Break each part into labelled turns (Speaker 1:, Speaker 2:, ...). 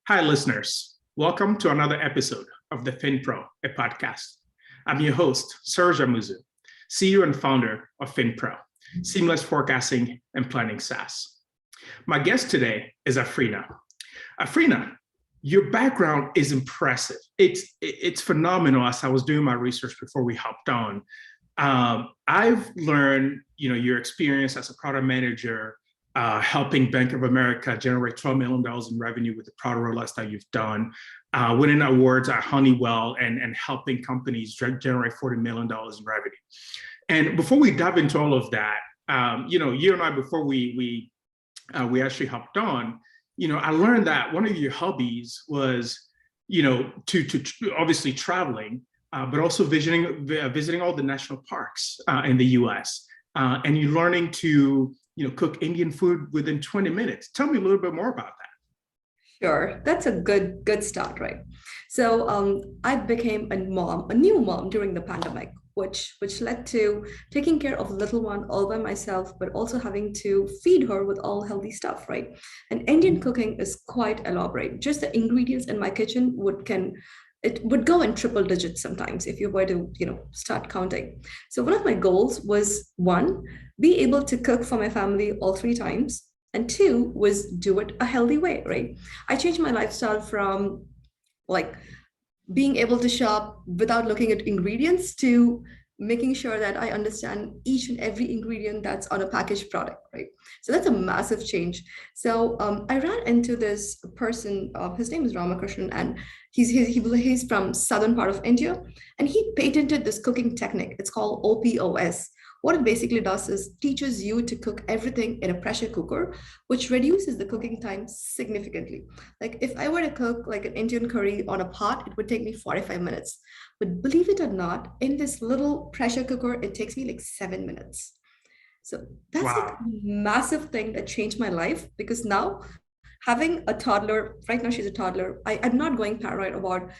Speaker 1: Hi, listeners. Welcome to another episode of the FinPro, a podcast. I'm your host, Serge Amuzu, CEO and founder of FinPro, Seamless Forecasting and Planning SaaS. My guest today is Afrina. Afrina, your background is impressive. It's phenomenal. As I was doing my research before we hopped on, I've learned, your experience as a product manager, helping Bank of America generate $12 million in revenue with the product rollouts that you've done, winning awards at Honeywell, and helping companies generate $40 million in revenue. And before we dive into all of that, you and I, before we actually hopped on, I learned that one of your hobbies was, to obviously traveling, but also visiting all the national parks in the U.S. And you're learning to cook Indian food within 20 minutes. Tell me a little bit more about that.
Speaker 2: Sure, that's a good start, right? So I became a new mom during the pandemic, which led to taking care of little one all by myself, but also having to feed her with all healthy stuff, right? And Indian cooking is quite elaborate. Just the ingredients in my kitchen would go in triple digits sometimes if you were to start counting. So one of my goals was, one, be able to cook for my family all three times, and two was do it a healthy way, right? I changed my lifestyle from like being able to shop without looking at ingredients to making sure that I understand each and every ingredient that's on a packaged product, right? So that's a massive change. So I ran into this person, his name is Ramakrishnan, and he's from southern part of India, and he patented this cooking technique. It's called OPOS. What it basically does is teaches you to cook everything in a pressure cooker, which reduces the cooking time significantly. Like if I were to cook like an Indian curry on a pot, it would take me 45 minutes. But believe it or not, in this little pressure cooker, it takes me like 7 minutes. So that's like
Speaker 1: Wow.
Speaker 2: a massive thing that changed my life, because now having a toddler, right now she's a toddler, I'm not going paranoid about,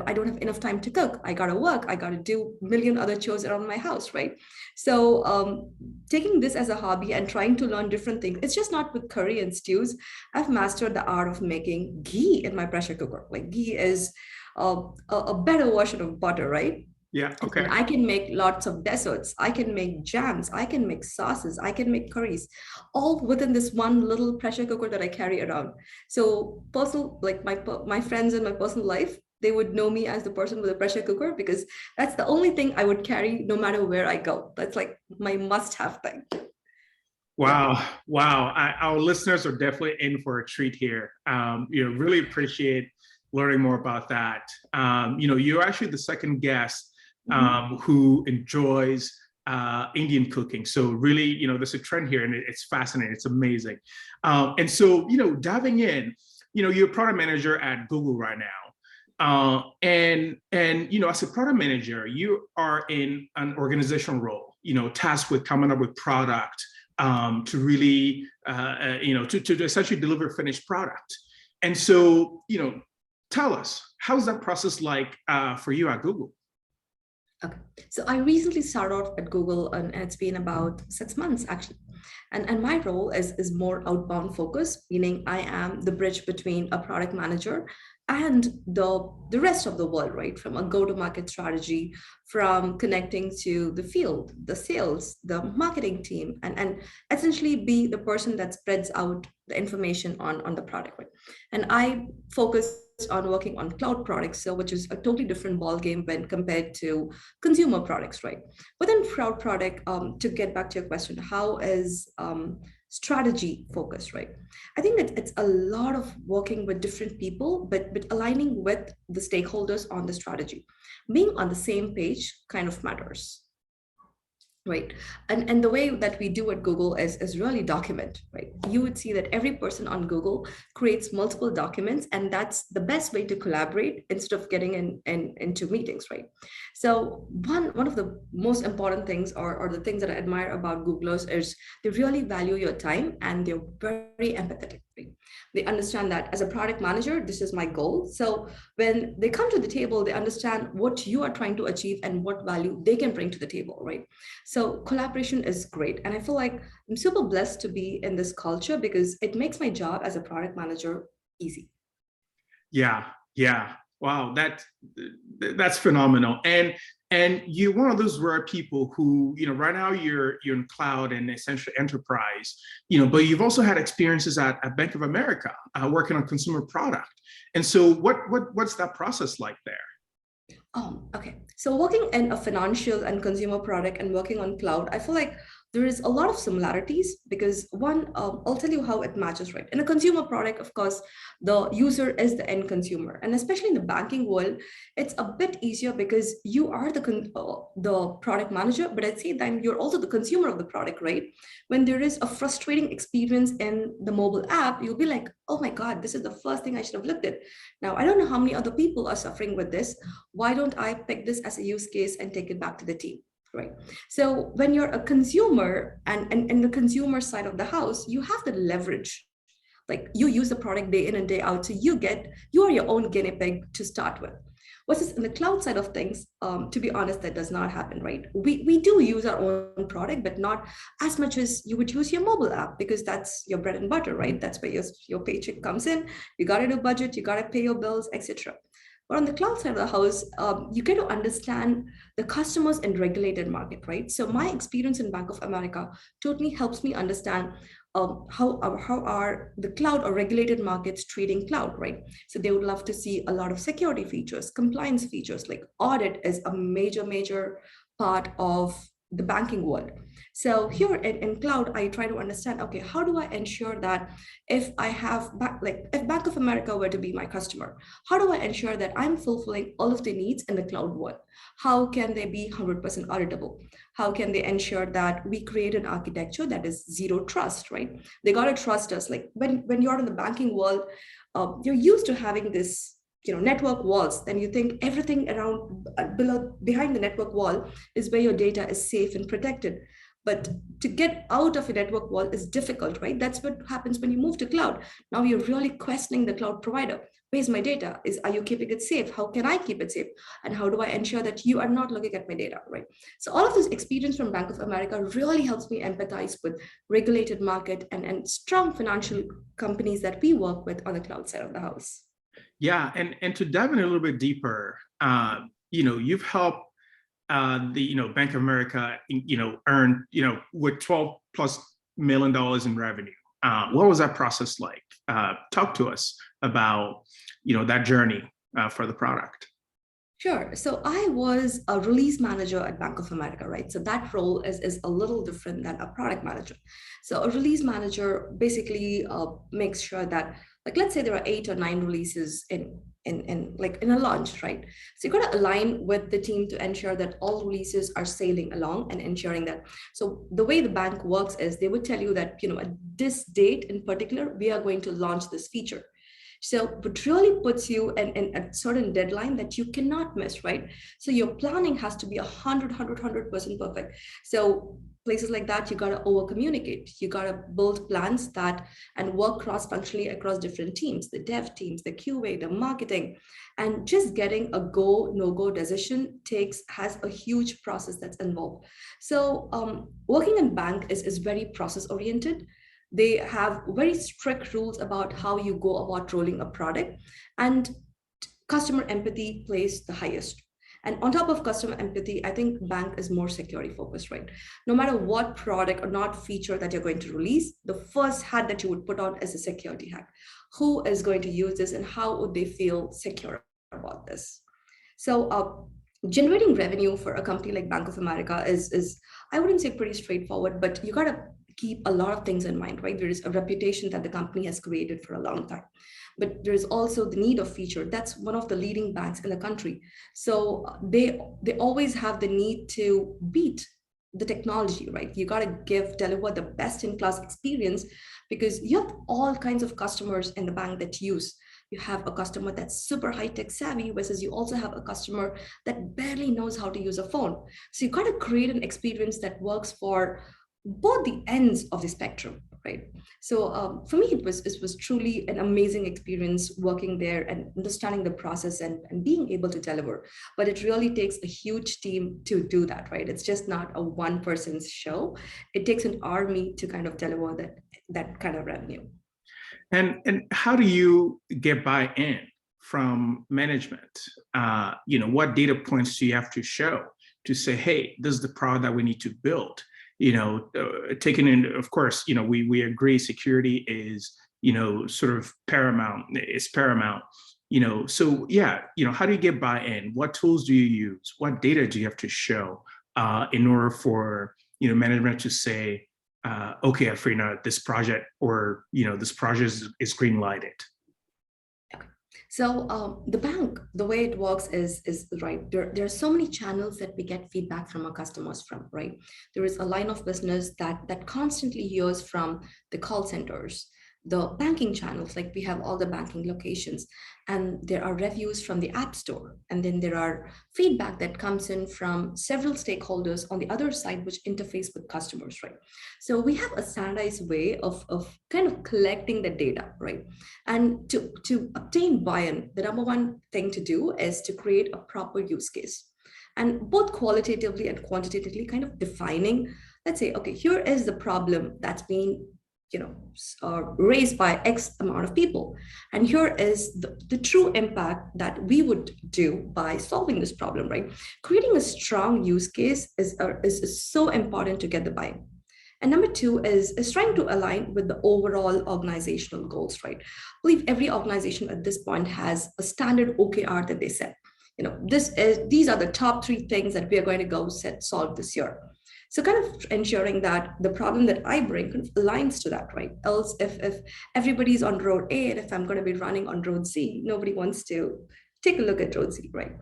Speaker 2: I don't have enough time to cook. I gotta work, I gotta do a million other chores around my house, right? So taking this as a hobby and trying to learn different things, it's just not with curry and stews. I've mastered the art of making ghee in my pressure cooker. Like ghee is a better version of butter, right?
Speaker 1: Yeah. Okay.
Speaker 2: And I can make lots of desserts. I can make jams. I can make sauces. I can make curries, all within this one little pressure cooker that I carry around. So personal, like my friends in my personal life, they would know me as the person with a pressure cooker, because that's the only thing I would carry no matter where I go. That's like my must-have thing. Yeah.
Speaker 1: Wow. Wow. Our listeners are definitely in for a treat here. Really appreciate learning more about that. You're actually the second guest who enjoys Indian cooking. So really, there's a trend here, and it's fascinating. It's amazing. And so, diving in, you're a product manager at Google right now. And as a product manager, you are in an organizational role, tasked with coming up with product to really, to essentially deliver finished product. And so, tell us, how's that process like for you at Google?
Speaker 2: Okay, so I recently started off at Google, and it's been about 6 months actually. And my role is more outbound focused, meaning I am the bridge between a product manager and the rest of the world, right? From a go-to-market strategy, from connecting to the field, the sales, the marketing team, and essentially be the person that spreads out the information on the product, right? And I focus on working on cloud products, so which is a totally different ballgame when compared to consumer products, right? Within cloud product, to get back to your question, how is strategy focused, right? I think that it's a lot of working with different people, but aligning with the stakeholders on the strategy. Being on the same page kind of matters. Right. And the way that we do at Google is really document, right? You would see that every person on Google creates multiple documents, and that's the best way to collaborate instead of getting into meetings, right? So one of the most important things, or the things that I admire about Googlers, is they really value your time, and they're very empathetic, right? They understand that as a product manager, this is my goal. So when they come to the table, they understand what you are trying to achieve and what value they can bring to the table, right? So collaboration is great. And I feel like I'm super blessed to be in this culture, because it makes my job as a product manager easy.
Speaker 1: Yeah, yeah. Wow, that's phenomenal. And you're one of those rare people who, right now you're in cloud and essentially enterprise, but you've also had experiences at Bank of America, working on consumer product. And so what's that process like there?
Speaker 2: Okay. So working in a financial and consumer product and working on cloud, I feel like there is a lot of similarities because one, I'll tell you how it matches, right? In a consumer product, of course, the user is the end consumer, and especially in the banking world, it's a bit easier because you are the product manager, but at the same time, you're also the consumer of the product, right? When there is a frustrating experience in the mobile app, you'll be like, oh my God, this is the first thing I should have looked at. Now, I don't know how many other people are suffering with this. Why don't I pick this as a use case and take it back to the team? Right. So when you're a consumer and in the consumer side of the house, you have the leverage. Like you use the product day in and day out. So you are your own guinea pig to start with. Versus in the cloud side of things, to be honest, that does not happen, right? We do use our own product, but not as much as you would use your mobile app because that's your bread and butter, right? That's where your paycheck comes in. You got to do budget, you got to pay your bills, etc. But on the cloud side of the house, you get to understand the customers in regulated market, right? So my experience in Bank of America totally helps me understand how are the cloud or regulated markets treating cloud, right? So they would love to see a lot of security features, compliance features, like audit is a major part of the banking world. So here in cloud, I try to understand, okay, how do I ensure that if I have, if Bank of America were to be my customer, how do I ensure that I'm fulfilling all of the needs in the cloud world? How can they be 100% auditable? How can they ensure that we create an architecture that is zero trust, right? They got to trust us. Like when you're in the banking world, you're used to having this network walls, then you think everything around behind the network wall is where your data is safe and protected. But to get out of a network wall is difficult, right? That's what happens when you move to cloud. Now you're really questioning the cloud provider. Where's my data? Are you keeping it safe? How can I keep it safe? And how do I ensure that you are not looking at my data, right? So all of this experience from Bank of America really helps me empathize with regulated market and strong financial companies that we work with on the cloud side of the house.
Speaker 1: Yeah, and to dive in a little bit deeper, you've helped the Bank of America earn with $12+ million in revenue. What was that process like? Talk to us about that journey for the product.
Speaker 2: Sure. So I was a release manager at Bank of America, right? So that role is a little different than a product manager. So a release manager basically makes sure that, like, let's say there are 8 or 9 releases in a launch, right? So you got to align with the team to ensure that all releases are sailing along and ensuring that. So the way the bank works is they would tell you that, at this date in particular, we are going to launch this feature. So it really puts you in a certain deadline that you cannot miss, right? So your planning has to be 100% perfect. So places like that, you got to over communicate. You got to build plans that and work cross-functionally across different teams, the dev teams, the QA, the marketing, and just getting a go, no-go decision has a huge process that's involved. So working in bank is very process-oriented. They have very strict rules about how you go about rolling a product, and customer empathy plays the highest. And on top of customer empathy, I think bank is more security focused, right? No matter what product or not feature that you're going to release, the first hat that you would put on is a security hat. Who is going to use this and how would they feel secure about this? So generating revenue for a company like Bank of America is I wouldn't say pretty straightforward, but you got to keep a lot of things in mind, right? There is a reputation that the company has created for a long time, but there is also the need of feature. That's one of the leading banks in the country. So they always have the need to beat the technology, right? You got to deliver the best in class experience because you have all kinds of customers in the bank that use. You have a customer that's super high-tech savvy versus you also have a customer that barely knows how to use a phone. So you got to create an experience that works for both the ends of the spectrum, right? So for me, it was truly an amazing experience working there and understanding the process and being able to deliver. But it really takes a huge team to do that, right? It's just not a one person's show. It takes an army to kind of deliver that kind of revenue.
Speaker 1: And how do you get buy-in? from management? What data points do you have to show to say, hey, this is the product that we need to build? Taking in, of course, we agree security is, sort of paramount. It's paramount. So yeah, how do you get buy-in? What tools do you use? What data do you have to show in order for management to say, okay, Afrina, this project or this project is green lighted?
Speaker 2: So the bank, the way it works is right. There are so many channels that we get feedback from our customers from, right? There is a line of business that constantly hears from the call centers, the banking channels, like we have all the banking locations, and there are reviews from the App Store. And then there are feedback that comes in from several stakeholders on the other side, which interface with customers, right? So we have a standardized way of kind of collecting the data, right? And to obtain buy-in, the number one thing to do is to create a proper use case. And both qualitatively and quantitatively kind of defining, let's say, okay, here is the problem that's being raised by X amount of people. And here is the true impact that we would do by solving this problem, right? Creating a strong use case is so important to get the buy-in. And number two is trying to align with the overall organizational goals, right? I believe every organization at this point has a standard OKR that they set. These are the top 3 things that we are going to go solve this year. So kind of ensuring that the problem that I bring kind of aligns to that, right? Else, if everybody's on road A and if I'm going to be running on road C, nobody wants to take a look at road C, right?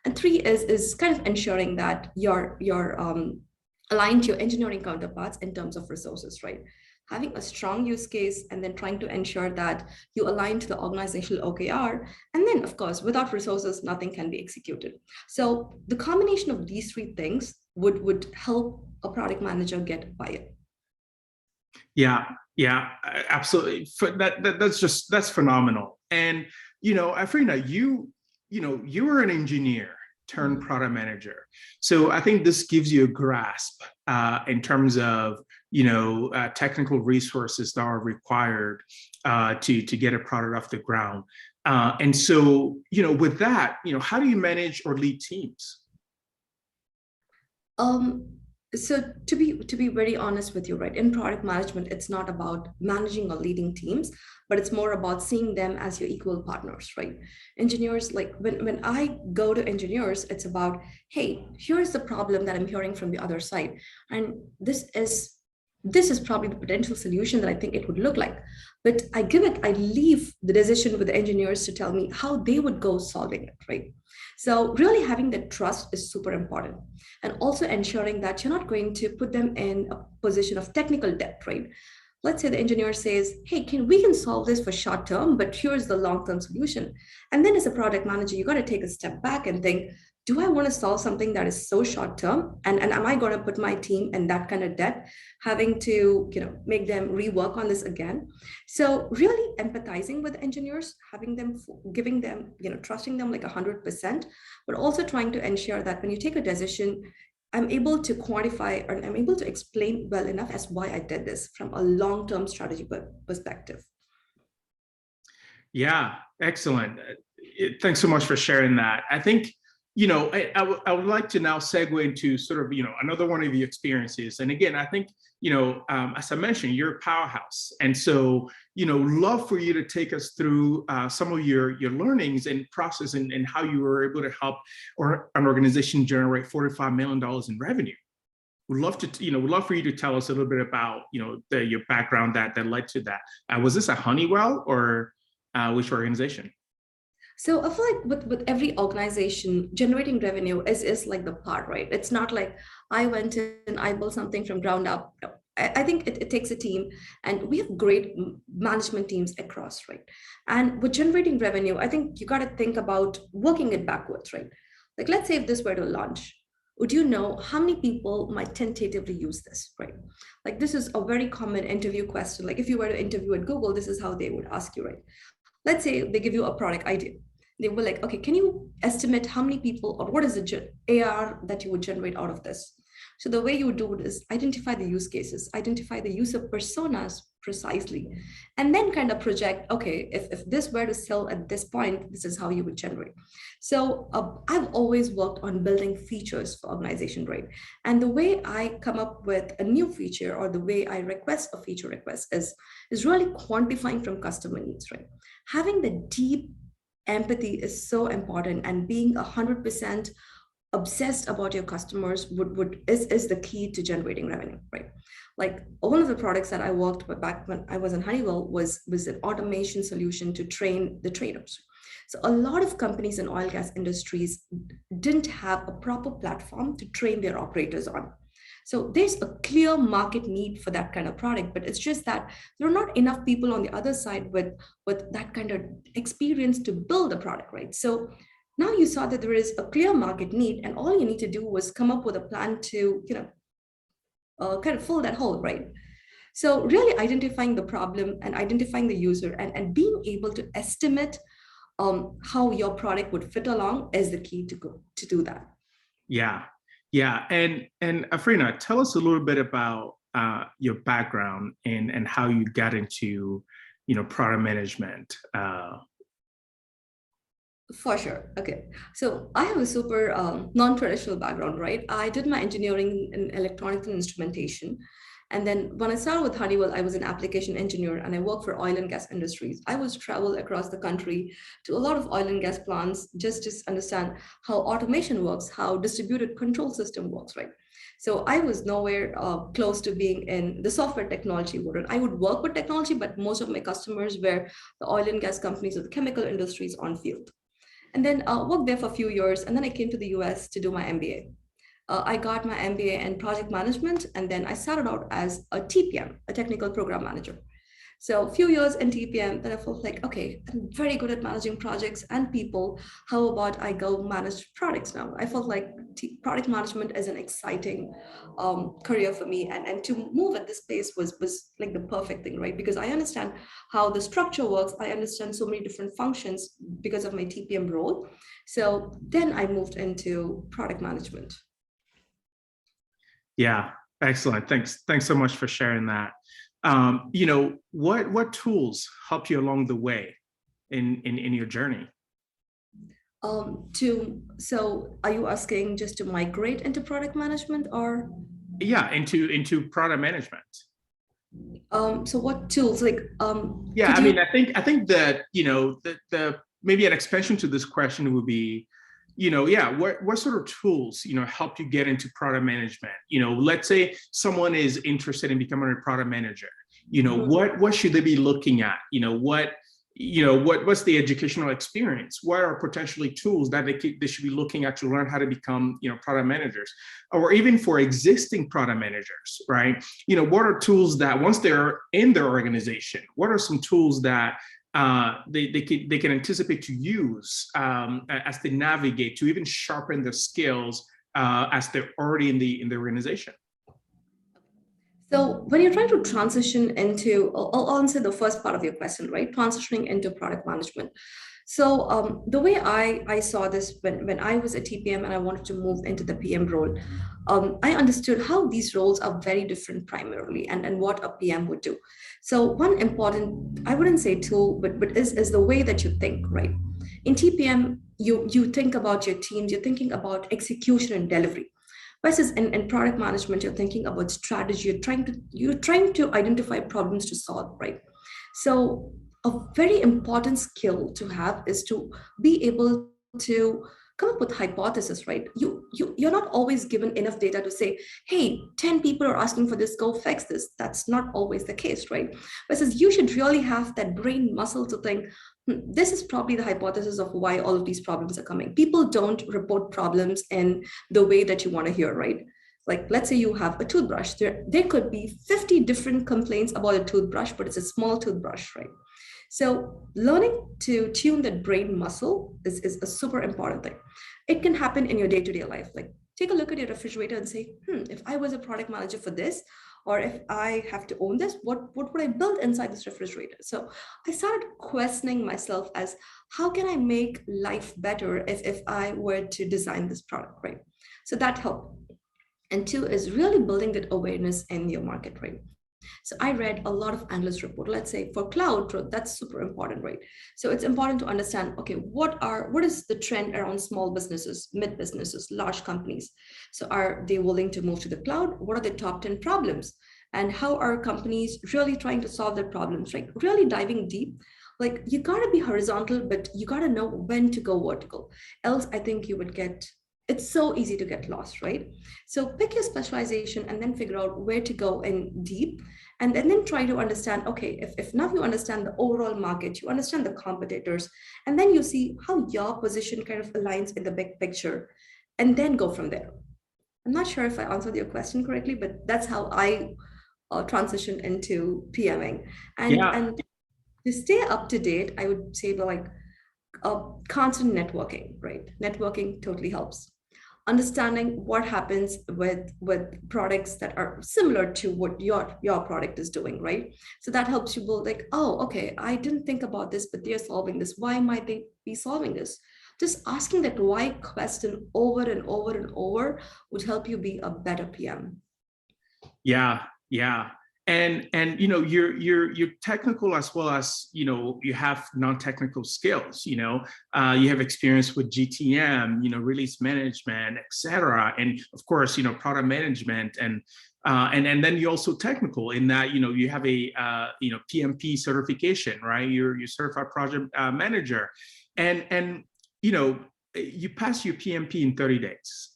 Speaker 2: And 3 is kind of ensuring that you're aligned to your engineering counterparts in terms of resources, right? Having a strong use case and then trying to ensure that you align to the organizational OKR. And then, of course, without resources, nothing can be executed. So the combination of these 3 things would help a product manager get buy-in.
Speaker 1: Yeah, absolutely. That's phenomenal. And Afrina, you were an engineer turned product manager. So I think this gives you a grasp in terms of technical resources that are required to get a product off the ground. And so with that, how do you manage or lead teams?
Speaker 2: So to be very honest with you, right, in product management, it's not about managing or leading teams, but it's more about seeing them as your equal partners, right? Engineers, like when I go to engineers, it's about, hey, here's the problem that I'm hearing from the other side. And this is probably the potential solution that I think it would look like. But I leave the decision with the engineers to tell me how they would go solving it, right? So really having that trust is super important. And also ensuring that you're not going to put them in a position of technical debt, right? Let's say the engineer says, hey, we can solve this for short term, but here's the long-term solution. And then as a product manager, you got to take a step back and think, do I want to solve something that is so short term? And am I going to put my team in that kind of debt, having to make them rework on this again? So really empathizing with engineers, giving them, trusting them like 100%, but also trying to ensure that when you take a decision, I'm able to quantify and I'm able to explain well enough as why I did this from a long-term strategy perspective.
Speaker 1: Yeah, excellent. Thanks so much for sharing that. I think I would like to now segue into sort of, another one of your experiences. And again, I think, as I mentioned, you're a powerhouse. And so, love for you to take us through some of your learnings and process and how you were able to help an organization generate $45 million in revenue. Would love for you to tell us a little bit about, your background that led to that. Was this at Honeywell or which organization?
Speaker 2: So I feel like with every organization, generating revenue is like the part, right? It's not like I went in, I built something from ground up. No. I think it takes a team, and we have great management teams across, right? And with generating revenue, I think you got to think about working it backwards, right? Like, let's say if this were to launch, would you know how many people might tentatively use this, right? Like, this is a very common interview question. Like, if you were to interview at Google, this is how they would ask you, right? Let's say they give you a product idea. They were like, okay, can you estimate how many people or what is the AR that you would generate out of this? So the way you would do it is identify the use cases, identify the user personas precisely, and then kind of project, okay, if this were to sell at this point, this is how you would generate. So I've always worked on building features for organization, right? And the way I come up with a new feature, or the way I request a feature request, is really quantifying from customer needs, right? Having the deep empathy is so important, and being 100% obsessed about your customers is the key to generating revenue, right? Like one of the products that I worked with back when I was in Honeywell was an automation solution to train the traders. So a lot of companies in oil and gas industries didn't have a proper platform to train their operators on. So there's a clear market need for that kind of product, but it's just that there are not enough people on the other side with that kind of experience to build a product, right? So now you saw that there is a clear market need, and all you need to do was come up with a plan to, kind of fill that hole, right? So really identifying the problem and identifying the user, and being able to estimate how your product would fit along is the key to do that.
Speaker 1: Yeah, yeah. And Afrina, tell us a little bit about your background and how you got into, product management.
Speaker 2: For sure. Okay. So I have a super non-traditional background, right? I did my engineering in electronics and instrumentation. And then when I started with Honeywell, I was an application engineer, and I worked for oil and gas industries. I was travel across the country to a lot of oil and gas plants just to understand how automation works, how distributed control system works, right? So I was nowhere close to being in the software technology world. I would work with technology, but most of my customers were the oil and gas companies or the chemical industries on field. And then worked there for a few years, and then I came to the US to do my MBA. I got my MBA in project management, and then I started out as a TPM, a technical program manager. So a few years in TPM, then I felt like, okay, I'm very good at managing projects and people. How about I go manage products now? I felt like product management is an exciting career for me. And to move at this pace was like the perfect thing, right? Because I understand how the structure works. I understand so many different functions because of my TPM role. So then I moved into product management.
Speaker 1: Yeah, excellent. Thanks so much for sharing that. What tools helped you along the way in your journey?
Speaker 2: So are you asking just to migrate into product management, or?
Speaker 1: Yeah, into product management.
Speaker 2: So what tools, like,
Speaker 1: yeah, I think that, the maybe an expansion to this question would be, what sort of tools, help you get into product management? Let's say someone is interested in becoming a product manager. What should they be looking at? What's the educational experience? What are potentially tools that they should be looking at to learn how to become, product managers? Or even for existing product managers, right? What are tools that once they're in their organization, what are some tools that they can anticipate to use as they navigate to even sharpen their skills as they're already in the organization?
Speaker 2: So when you're trying to transition into, I'll answer the first part of your question, right? Transitioning into product management. So the way I saw this when I was a TPM and I wanted to move into the PM role, I understood how these roles are very different primarily, and what a PM would do. So one important, I wouldn't say tool, but is the way that you think, right? In TPM, you think about your teams, you're thinking about execution and delivery. Versus in product management, you're thinking about strategy, you're trying to identify problems to solve, right? So a very important skill to have is to be able to come up with hypothesis, right? You're not always given enough data to say, hey, 10 people are asking for this, go fix this. That's not always the case, right? Versus you should really have that brain muscle to think, this is probably the hypothesis of why all of these problems are coming. People don't report problems in the way that you want to hear, right? Like, let's say you have a toothbrush. There could be 50 different complaints about a toothbrush, but it's a small toothbrush, right? So learning to tune that brain muscle is a super important thing. It can happen in your day-to-day life. Like, take a look at your refrigerator and say, if I was a product manager for this, or if I have to own this, what would I build inside this refrigerator? So I started questioning myself as, how can I make life better if I were to design this product, right? So that helped. And two is really building that awareness in your market, right? So I read a lot of analyst report. Let's say for cloud, that's super important, right? So it's important to understand, okay, what is the trend around small businesses, mid businesses, large companies? So are they willing to move to the cloud? What are the top 10 problems? And how are companies really trying to solve their problems, right? Really diving deep. Like you gotta be horizontal, but you gotta know when to go vertical. Else, I think you would get, it's so easy to get lost, right? So pick your specialization and then figure out where to go in deep. And then try to understand, okay, if now you understand the overall market, you understand the competitors, and then you see how your position kind of aligns in the big picture, and then go from there. I'm not sure if I answered your question correctly, but that's how I transitioned into PMing.
Speaker 1: Yeah.
Speaker 2: And to stay up to date, I would say like constant networking, right? Networking totally helps. Understanding what happens with products that are similar to what your product is doing, right? So that helps you build like, oh, okay, I didn't think about this, but they're solving this. Why might they be solving this? Just asking that why question over and over and over would help you be a better PM.
Speaker 1: Yeah, yeah. And you're technical as well as you have non-technical skills. You have experience with GTM, release management, etc. And of course, product management and then you're also technical in that you have a PMP certification, right? You're certified project manager, and you pass your PMP in 30 days.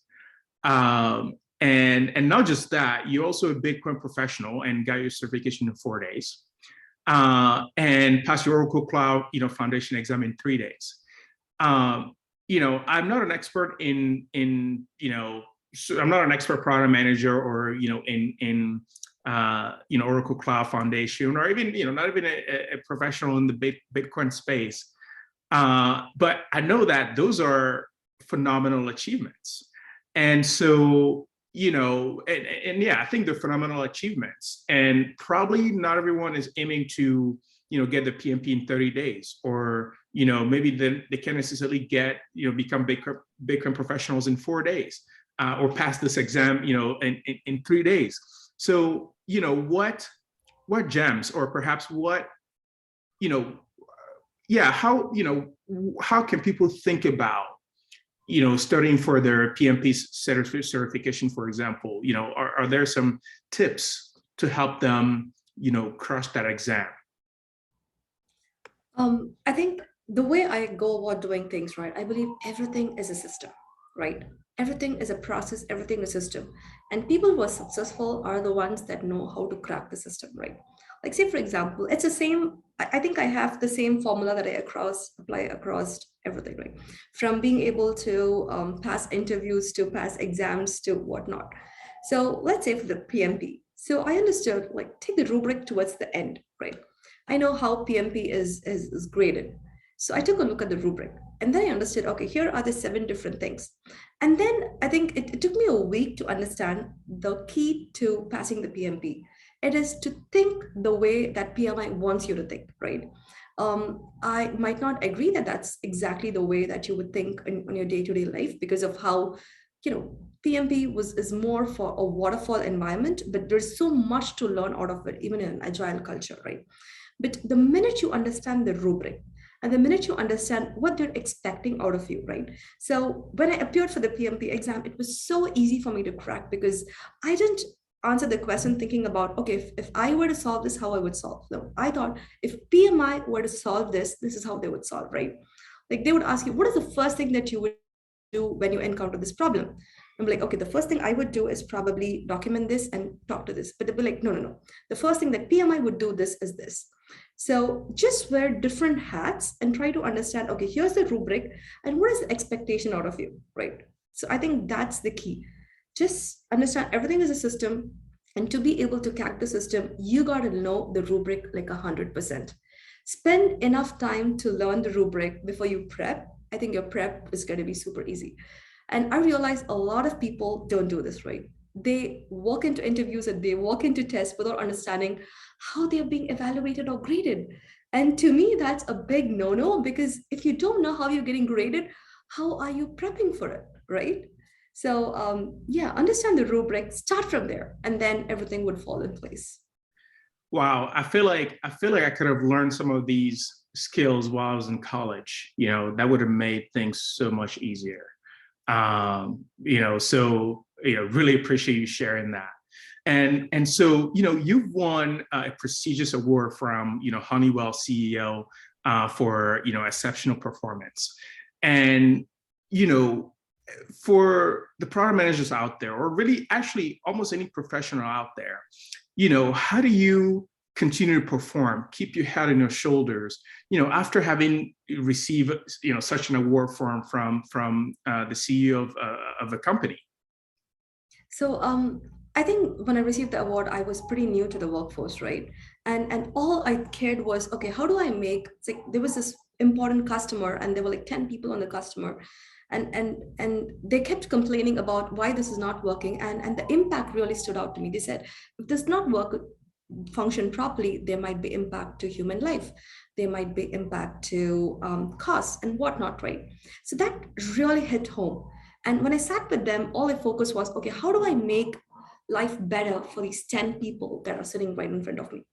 Speaker 1: And not just that, you're also a Bitcoin professional and got your certification in 4 days, and passed your Oracle Cloud, foundation exam in 3 days. I'm not an expert I'm not an expert product manager or in Oracle Cloud Foundation, or even not even a professional in the Bitcoin space. But I know that those are phenomenal achievements, and so. And yeah, I think they're phenomenal achievements, and probably not everyone is aiming to, get the PMP in 30 days, or, maybe then they can't necessarily get, become Bitcoin professionals in 4 days, or pass this exam, in 3 days. So, what gems, or perhaps what, yeah, how can people think about studying for their PMP certification, for example? Are there some tips to help them, crush that exam?
Speaker 2: I think the way I go about doing things, right? I believe everything is a system, right? Everything is a process, everything is a system. And people who are successful are the ones that know how to crack the system, right? Like say, for example, it's the same, I think I have the same formula that I apply across everything, right? From being able to pass interviews to pass exams to whatnot. So let's say for the PMP. So I understood, like take the rubric towards the end, right? I know how PMP is graded. So I took a look at the rubric and then I understood, okay, here are the 7 different things. And then I think it took me a week to understand the key to passing the PMP. It is to think the way that PMI wants you to think, right? I might not agree that that's exactly the way that you would think on your day-to-day life because of how, PMP is more for a waterfall environment, but there's so much to learn out of it, even in an agile culture, right? But the minute you understand the rubric and the minute you understand what they're expecting out of you, right? So when I appeared for the PMP exam, it was so easy for me to crack because I didn't answer the question thinking about, okay, if I were to solve this, how I would solve. No, I thought if PMI were to solve this, this is how they would solve, right? Like they would ask you, what is the first thing that you would do when you encounter this problem? I'm like, okay, the first thing I would do is probably document this and talk to this. But they'd be like, no, no, no. The first thing that PMI would do this is this. So just wear different hats and try to understand, okay, here's the rubric and what is the expectation out of you, right? So I think that's the key. Just understand everything is a system, and to be able to crack the system, you got to know the rubric like 100%. Spend enough time to learn the rubric before you prep. I think your prep is going to be super easy. And I realize a lot of people don't do this, right? They walk into interviews and they walk into tests without understanding how they're being evaluated or graded. And to me, that's a big no-no, because if you don't know how you're getting graded, how are you prepping for it, right? So yeah, understand the rubric, start from there, and then everything would fall in place.
Speaker 1: Wow, I could have learned some of these skills while I was in college. That would have made things so much easier. Really appreciate you sharing that. And so, you've won a prestigious award from, Honeywell CEO for, exceptional performance. And, you know, for the product managers out there, or really actually almost any professional out there, how do you continue to perform, keep your head on your shoulders, after having received, such an award from the CEO of a company?
Speaker 2: So I think when I received the award, I was pretty new to the workforce, right? And all I cared was, okay, how do I make, it's like there was this important customer and there were like 10 people on the customer, and they kept complaining about why this is not working, and the impact really stood out to me. They said, if this not work function properly, there might be impact to human life, there might be impact to costs and whatnot, right? So that really hit home. And when I sat with them, all I focused was, okay, how do I make life better for these 10 people that are sitting right in front of me?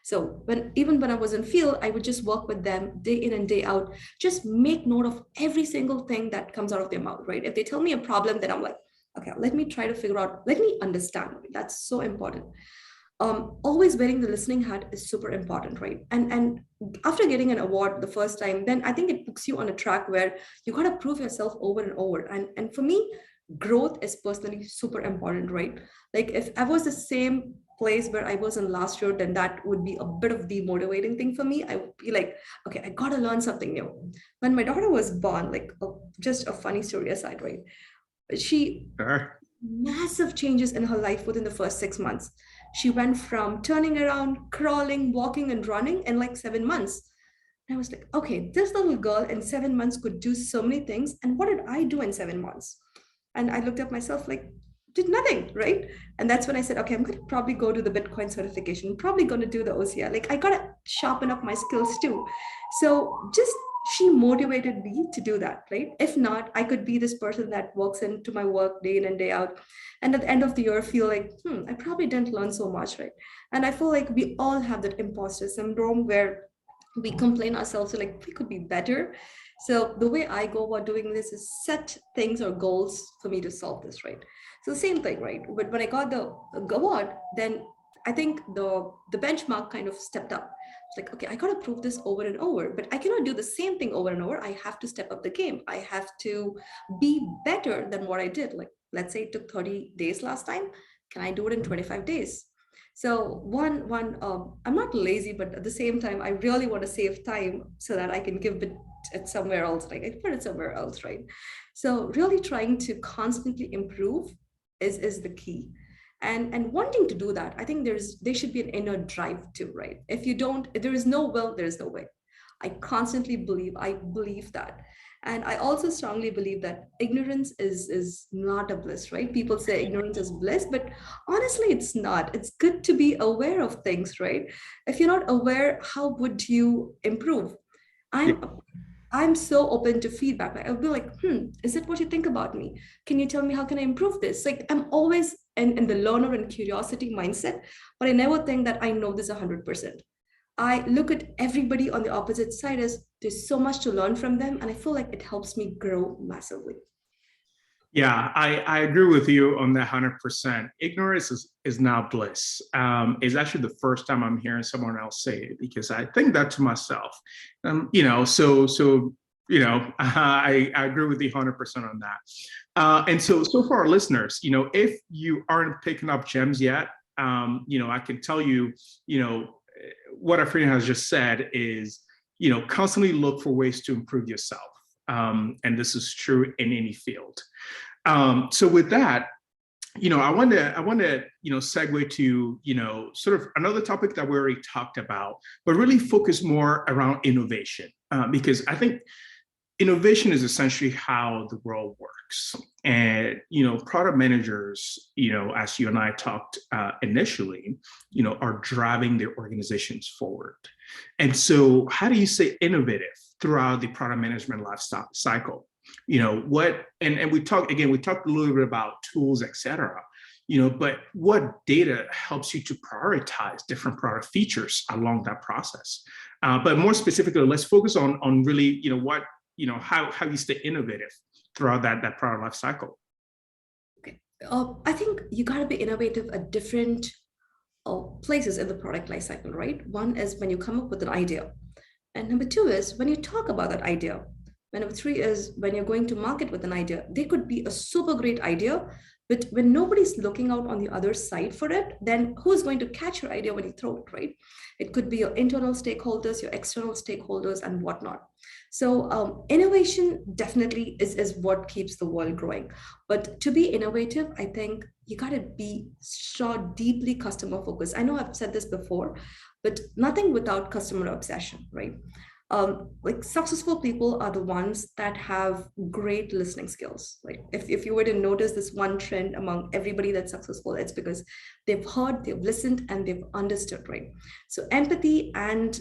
Speaker 2: So even when I was in field, I would just work with them day in and day out, just make note of every single thing that comes out of their mouth, right? If they tell me a problem, then I'm like, okay, let me try to figure out, let me understand. That's so important. Always wearing the listening hat is super important, right? And after getting an award the first time, then I think it puts you on a track where you got to prove yourself over and over. And for me, growth is personally super important, right? Like if I was the same place where I was in last year, then that would be a bit of demotivating thing for me. I would be like, okay, I got to learn something new. When my daughter was born, like just a funny story aside, right? She
Speaker 1: Sure.
Speaker 2: massive changes in her life within the first 6 months. She went from turning around, crawling, walking, and running in like 7 months. And I was like, okay, this little girl in 7 months could do so many things. And what did I do in 7 months? And I looked at myself like, did nothing, right? And that's when I said, okay, I'm going to probably go to the Bitcoin certification, probably going to do the OCR. Like, I got to sharpen up my skills too. So just she motivated me to do that, right? If not, I could be this person that walks into my work day in and day out, and at the end of the year feel like, I probably didn't learn so much, right? And I feel like we all have that imposter syndrome where we complain ourselves, so like we could be better. So the way I go about doing this is set things or goals for me to solve this, right? So the same thing, right? But when I got the award, then I think the benchmark kind of stepped up. It's like, okay, I got to prove this over and over, but I cannot do the same thing over and over. I have to step up the game. I have to be better than what I did. Like, let's say it took 30 days last time. Can I do it in 25 days? So I'm not lazy, but at the same time, I really want to save time so that I can give it somewhere else. Like I put it somewhere else, right? So really trying to constantly improve is the key. And wanting to do that, I think there should be an inner drive too, right? If there is no will, there is no way. I believe that. And I also strongly believe that ignorance is not a bliss, right? People say ignorance is bliss, but honestly, it's not. It's good to be aware of things, right? If you're not aware, how would you improve?
Speaker 1: Yeah.
Speaker 2: I'm I'm so open to feedback. Like, I'll be like, is it what you think about me? Can you tell me how can I improve this? Like I'm always in the learner and curiosity mindset, but I never think that I know this 100%. I look at everybody on the opposite side as there's so much to learn from them, and I feel like it helps me grow massively.
Speaker 1: Yeah, I agree with you on that 100%. Ignorance is not bliss. It's actually the first time I'm hearing someone else say it, because I think that to myself. I agree with you 100% on that. And so for our listeners, if you aren't picking up gems yet, I can tell you, what Afrina has just said is, constantly look for ways to improve yourself. And this is true in any field. So with that, I want to, segue to, sort of another topic that we already talked about, but really focus more around innovation, because I think innovation is essentially how the world works. And, product managers, as you and I talked initially, are driving their organizations forward. And so how do you stay innovative throughout the product management life cycle? And we talked a little bit about tools, et cetera. but what data helps you to prioritize different product features along that process? But more specifically, let's focus on really, how you stay innovative throughout that product life cycle.
Speaker 2: Okay. I think you got to be innovative at different places in the product life cycle, right? One is when you come up with an idea. And number two is when you talk about that idea. And number three is when you're going to market with an idea. They could be a super great idea, but when nobody's looking out on the other side for it, then who's going to catch your idea when you throw it, right? It could be your internal stakeholders, your external stakeholders, and whatnot. So innovation definitely is what keeps the world growing. But to be innovative, I think you got to be so deeply customer focused. I know I've said this before, but nothing without customer obsession, right? Like successful people are the ones that have great listening skills. Like if you were to notice this one trend among everybody that's successful, it's because they've heard, they've listened, and they've understood, right? So empathy and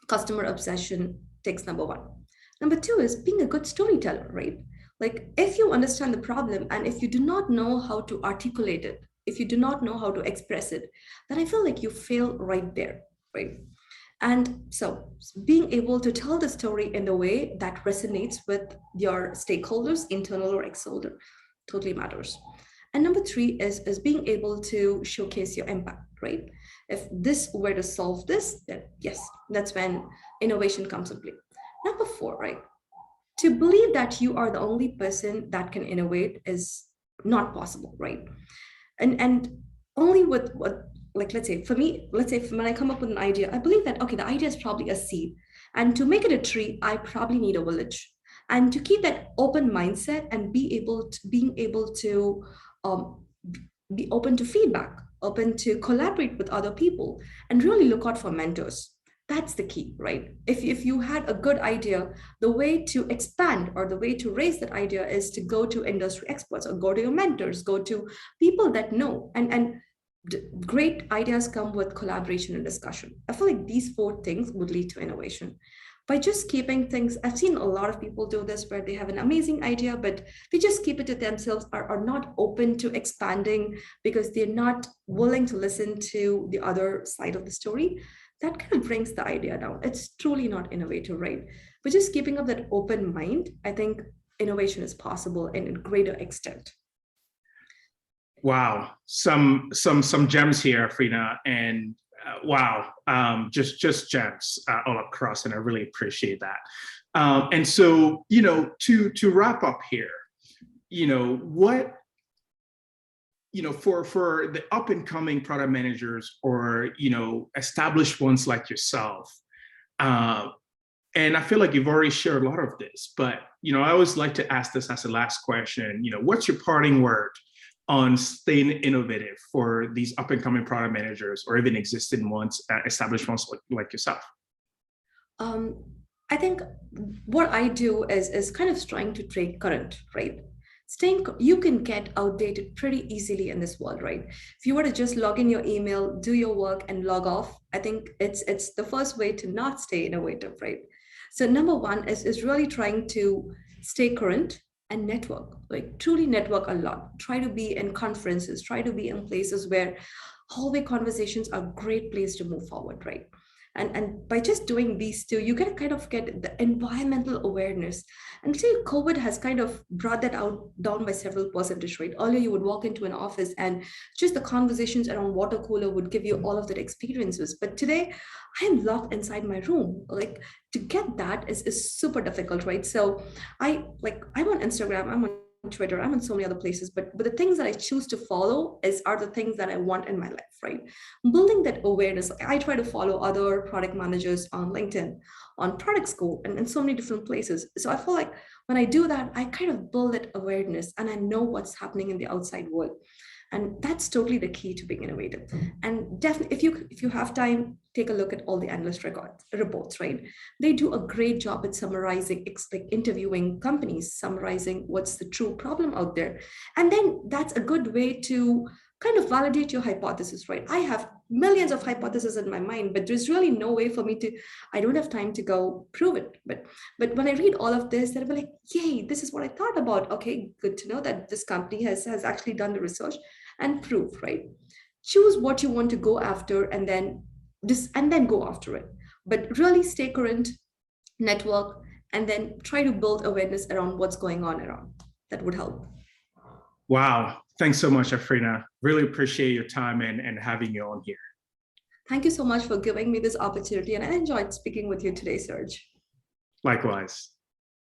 Speaker 2: customer obsession takes number one. Number two is being a good storyteller, right? Like if you understand the problem and if you do not know how to articulate it, if you do not know how to express it, then I feel like you fail right there, right? And so being able to tell the story in a way that resonates with your stakeholders, internal or external, totally matters. And number three is being able to showcase your impact, right? If this were to solve this, then yes, that's when innovation comes into play. Number four, right? To believe that you are the only person that can innovate is not possible, right? And only with what, like, let's say for me, let's say when I come up with an idea, I believe that, okay, the idea is probably a seed. And to make it a tree, I probably need a village. And to keep that open mindset and being able to be open to feedback, open to collaborate with other people, and really look out for mentors. That's the key, right? If you had a good idea, the way to expand or the way to raise that idea is to go to industry experts or go to your mentors, go to people that know. And great ideas come with collaboration and discussion. I feel like these four things would lead to innovation. By just keeping things, I've seen a lot of people do this where they have an amazing idea, but they just keep it to themselves, are not open to expanding because they're not willing to listen to the other side of the story. That kind of brings the idea down. It's truly not innovative, right? But just keeping up that open mind, I think innovation is possible in a greater extent.
Speaker 1: Wow, some gems here, Afrina, and wow, just gems all across, and I really appreciate that. And so, to wrap up here, what, for the up and coming product managers or established ones like yourself, and I feel like you've already shared a lot of this, but I always like to ask this as a last question. What's your parting word on staying innovative for these up and coming product managers or even existing ones, established ones like yourself?
Speaker 2: I think what I do is kind of trying to stay current, right? You can get outdated pretty easily in this world, right? If you were to just log in your email, do your work, and log off, I think it's the first way to not stay innovative, right? So number one is really trying to stay current and network, like truly network a lot. Try to be in conferences, try to be in places where hallway conversations are a great place to move forward, right? And by just doing these two, you can kind of get the environmental awareness. And say COVID has kind of brought that out down by several percentage, right? Earlier, you would walk into an office and just the conversations around water cooler would give you all of that experiences. But today, I'm locked inside my room. Like to get that is super difficult, right? So I'm on Instagram, I'm on Twitter, I'm in so many other places, but the things that I choose to follow are the things that I want in my life, right? Building that awareness. I try to follow other product managers on LinkedIn, on Product School, and in so many different places. So I feel like when I do that, I kind of build that awareness and I know what's happening in the outside world. And that's totally the key to being innovative. And definitely, if you have time, take a look at all the analyst reports, right? They do a great job at summarizing, like interviewing companies, summarizing what's the true problem out there. And then that's a good way to kind of validate your hypothesis, right? I have millions of hypotheses in my mind, but there's really no way for me I don't have time to go prove it. But when I read all of this, then I'll be like, yay, this is what I thought about. Okay, good to know that this company has actually done the research. and prove, right? Choose what you want to go after and then go after it. But really stay current, network, and then try to build awareness around what's going on around. That would help.
Speaker 1: Wow. Thanks so much, Afrina. Really appreciate your time and having you on here.
Speaker 2: Thank you so much for giving me this opportunity, and I enjoyed speaking with you today, Serge.
Speaker 1: Likewise.